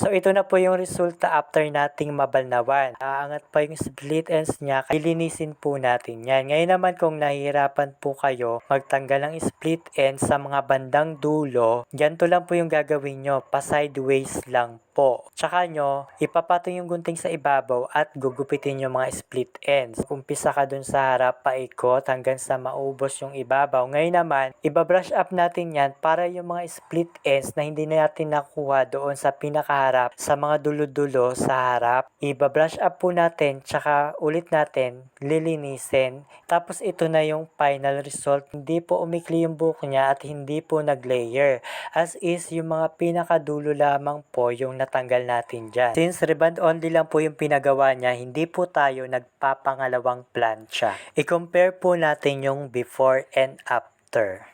So ito na po yung resulta after nating mabalnawan. Aangat pa yung split ends niya, lilinisin po natin yan. Ngayon naman kung nahihirapan po kayo magtanggal ng split ends sa mga bandang dulo, ganito lang po yung gagawin nyo, pa sideways lang po. Tsaka nyo, ipapatong yung gunting sa ibabaw at gugupitin yung mga split ends. Kumpisa ka dun sa harap, paikot hanggang sa maubos yung ibabaw. Ngayon naman, ibabrush up natin yan para yung mga split ends na hindi natin nakuha doon sa pinakaharap, sa mga dulo-dulo sa harap, ibabrush up po natin, tsaka ulit natin lilinisin. Tapos ito na yung final result. Hindi po umikli yung buhok niya at hindi po nag-layer. As is, yung mga pinakadulo lamang po yung natanggal natin dyan. Since reband only lang po yung pinagawa niya, hindi po tayo nagpapangalawang plancha. I-compare po natin yung before and after.